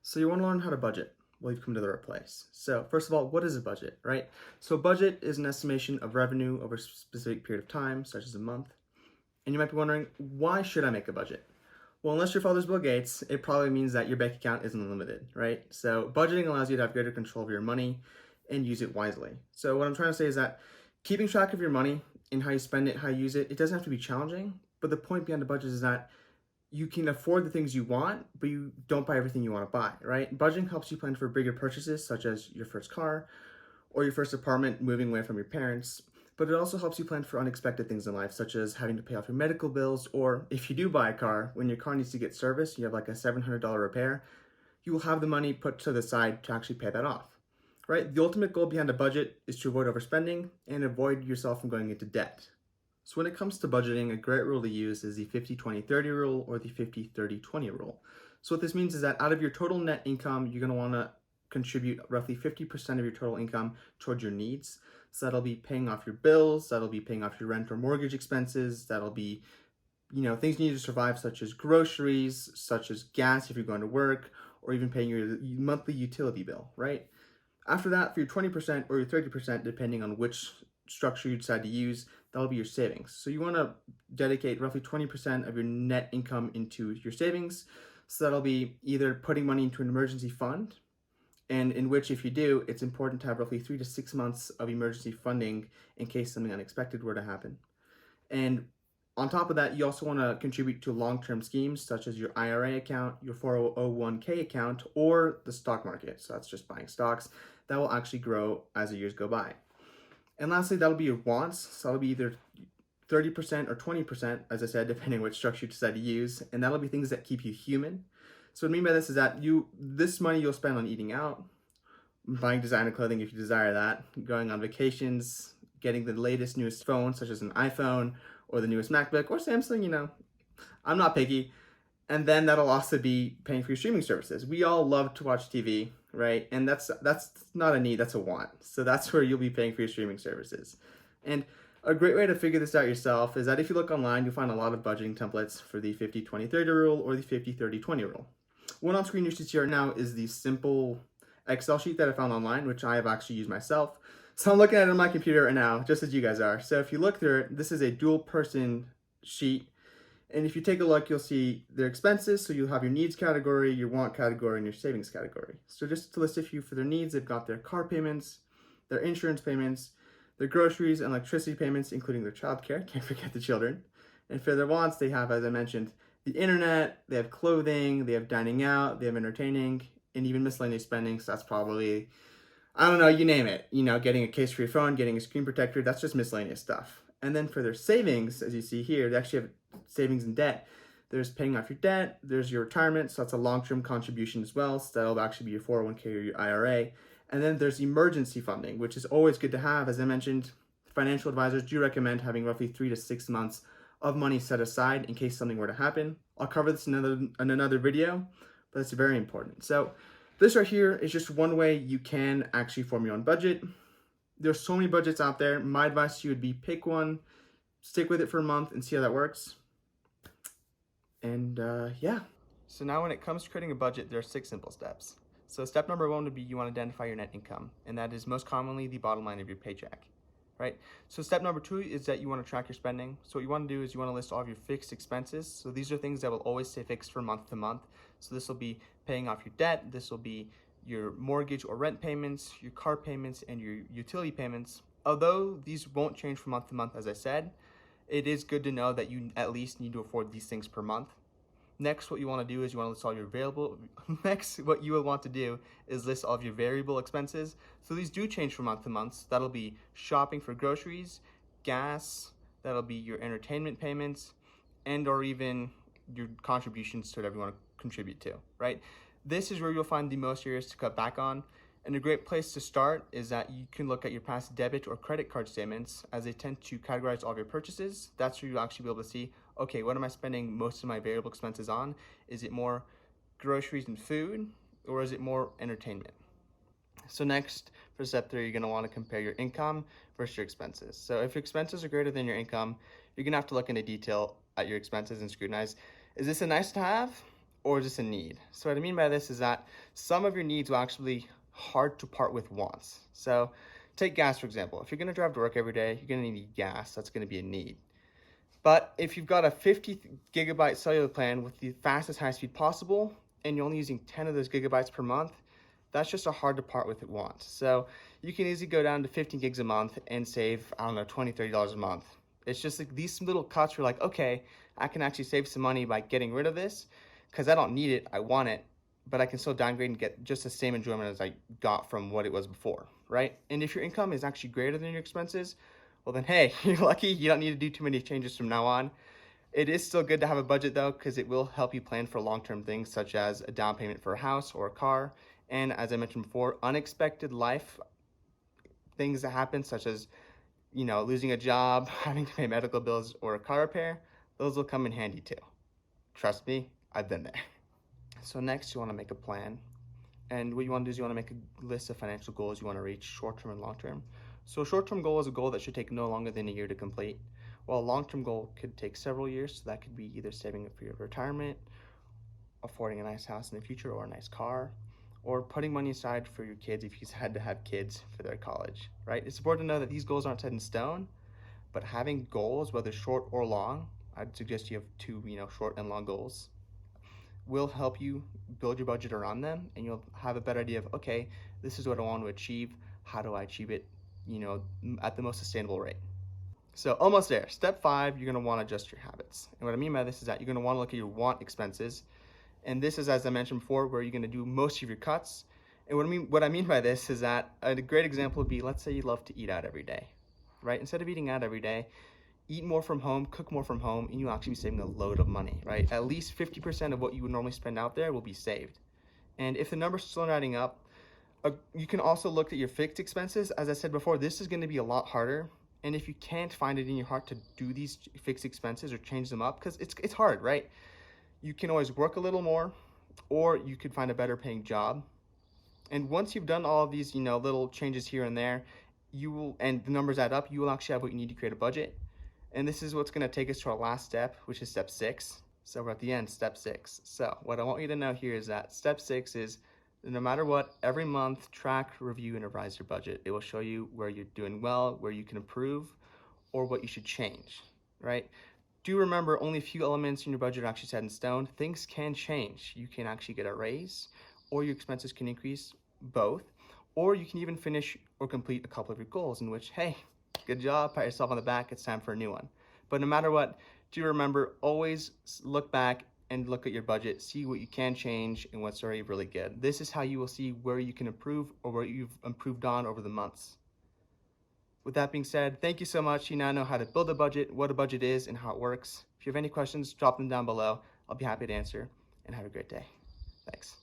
So you want to learn how to budget. Well, you've come to the right place. So first of all, what is a budget, right? So a budget is an estimation of revenue over a specific period of time, such as a month. And you might be wondering, why should I make a budget? Well, unless your father's Bill Gates, it probably means that your bank account isn't unlimited, right? So budgeting allows you to have greater control of your money and use it wisely. So what I'm trying to say is that keeping track of your money and how you spend it, how you use it, it doesn't have to be challenging. But the point behind the budget is that you can afford the things you want, but you don't buy everything you want to buy, right? Budgeting helps you plan for bigger purchases, such as your first car or your first apartment, moving away from your parents. But it also helps you plan for unexpected things in life, such as having to pay off your medical bills, or if you do buy a car, when your car needs to get serviced, you have like a $700 repair, you will have the money put to the side to actually pay that off, right? The ultimate goal behind a budget is to avoid overspending and avoid yourself from going into debt. So when it comes to budgeting, a great rule to use is the 50-20-30 rule or the 50-30-20 rule. So what this means is that out of your total net income, you're going to want to contribute roughly 50% of your total income towards your needs. So that'll be paying off your bills, that'll be paying off your rent or mortgage expenses, that'll be, things you need to survive, such as groceries, such as gas if you're going to work, or even paying your monthly utility bill, right? After that, for your 20% or your 30%, depending on which structure you decide to use, that'll be your savings. So you want to dedicate roughly 20% of your net income into your savings. So that'll be either putting money into an emergency fund, and in which, if you do, it's important to have roughly 3 to 6 months of emergency funding in case something unexpected were to happen. And on top of that, you also want to contribute to long-term schemes such as your IRA account, your 401k account, or the stock market. So that's just buying stocks that will actually grow as the years go by. And lastly, that'll be your wants. So that'll be either 30% or 20%, as I said, depending on which structure you decide to use. And that'll be things that keep you human. So what I mean by this is that this money you'll spend on eating out, buying designer clothing if you desire that, going on vacations, getting the latest, newest phone, such as an iPhone or the newest MacBook or Samsung, I'm not picky. And then that'll also be paying for your streaming services. We all love to watch TV, right? And that's not a need, that's a want. So that's where you'll be paying for your streaming services. And a great way to figure this out yourself is that if you look online, you'll find a lot of budgeting templates for the 50-20-30 rule or the 50-30-20 rule. One on screen you should see right now is the simple Excel sheet that I found online, which I have actually used myself. So I'm looking at it on my computer right now, just as you guys are. So if you look through it, this is a dual person sheet. And if you take a look, you'll see their expenses. So you'll have your needs category, your want category, and your savings category. So just to list a few for their needs, they've got their car payments, their insurance payments, their groceries and electricity payments, including their childcare. Can't forget the children. And for their wants, they have, as I mentioned, the internet, they have clothing, they have dining out, they have entertaining, and even miscellaneous spending. So that's probably, I don't know, you name it. Getting a case for your phone, getting a screen protector, that's just miscellaneous stuff. And then for their savings, as you see here, they actually have savings and debt. There's paying off your debt, there's your retirement, so that's a long-term contribution as well. So that'll actually be your 401k or your IRA. And then there's emergency funding, which is always good to have. As I mentioned, financial advisors do recommend having roughly 3 to 6 months of money set aside in case something were to happen. I'll cover this in another video, but it's very important. So this right here is just one way you can actually form your own budget. There's so many budgets out there. My advice to you would be pick one, stick with it for a month and see how that works. And yeah. So now when it comes to creating a budget, there are 6 simple steps. So step number 1 would be you want to identify your net income, and that is most commonly the bottom line of your paycheck, right? So step number 2 is that you want to track your spending. So what you want to do is you want to list all of your fixed expenses. So these are things that will always stay fixed from month to month. So this will be paying off your debt, this will be your mortgage or rent payments, your car payments, and your utility payments. Although these won't change from month to month, as I said, it is good to know that you at least need to afford these things per month. Next, what you want to do is you want to list all your variable. Next, what you will want to do is list all of your variable expenses. So these do change from month to month. That'll be shopping for groceries, gas, that'll be your entertainment payments, and or even your contributions to whatever you want to contribute to, right? This is where you'll find the most areas to cut back on. And a great place to start is that you can look at your past debit or credit card statements, as they tend to categorize all of your purchases. That's where you'll actually be able to see, okay, what am I spending most of my variable expenses on? Is it more groceries and food, or is it more entertainment? So next, for step 3, you're going to want to compare your income versus your expenses. So if your expenses are greater than your income, you're going to have to look into detail at your expenses and scrutinize, is this a nice to have, or just a need. So what I mean by this is that some of your needs will actually be hard to part with wants. So take gas, for example. If you're gonna drive to work every day, you're gonna need gas. That's gonna be a need. But if you've got a 50 gigabyte cellular plan with the fastest high speed possible, and you're only using 10 of those gigabytes per month, that's just a hard to part with want. So you can easily go down to 15 gigs a month and save, I don't know, $20, $30 a month. It's just like these little cuts were like, okay, I can actually save some money by getting rid of this because I don't need it, I want it, but I can still downgrade and get just the same enjoyment as I got from what it was before, right? And if your income is actually greater than your expenses, well then, hey, you're lucky, you don't need to do too many changes from now on. It is still good to have a budget though, because it will help you plan for long-term things such as a down payment for a house or a car. And as I mentioned before, unexpected life things that happen, such as, losing a job, having to pay medical bills, or a car repair, those will come in handy too. Trust me, I've been there. So next, you want to make a plan. And what you want to do is you want to make a list of financial goals you want to reach, short-term and long-term. So a short-term goal is a goal that should take no longer than a year to complete, while a long-term goal could take several years. So that could be either saving up for your retirement, affording a nice house in the future or a nice car, or putting money aside for your kids if you had to have kids for their college, right? It's important to know that these goals aren't set in stone, but having goals, whether short or long, I'd suggest you have two, short and long goals, will help you build your budget around them, and you'll have a better idea of, okay, this is what I want to achieve. How do I achieve it, at the most sustainable rate? So almost there. Step 5, you're going to want to adjust your habits. And what I mean by this is that you're going to want to look at your want expenses. And this is, as I mentioned before, where you're going to do most of your cuts. And what I mean by this is that a great example would be, let's say you love to eat out every day, right? Instead of eating out every day, eat more from home, cook more from home, and you'll actually be saving a load of money, right? At least 50% of what you would normally spend out there will be saved. And if the numbers still not adding up, you can also look at your fixed expenses. As I said before, this is going to be a lot harder. And if you can't find it in your heart to do these fixed expenses or change them up, because it's hard, right? You can always work a little more, or you could find a better paying job. And once you've done all of these, little changes here and there, and the numbers add up, you will actually have what you need to create a budget. And this is what's going to take us to our last step, which is step 6. So we're at the end, step 6. So what I want you to know here is that step 6 is, no matter what, every month, track, review, and revise your budget. It will show you where you're doing well, where you can improve, or what you should change, right? Do remember, only a few elements in your budget are actually set in stone. Things can change. You can actually get a raise, or your expenses can increase, both, or you can even finish or complete a couple of your goals, in which, hey, good job, pat yourself on the back, it's time for a new one. But no matter what, do remember, always look back and look at your budget, see what you can change and what's already really good. This is how you will see where you can improve or where you've improved on over the months. With that being said, thank you so much. You now know how to build a budget, what a budget is, and how it works. If you have any questions, drop them down below. I'll be happy to answer, and have a great day. Thanks.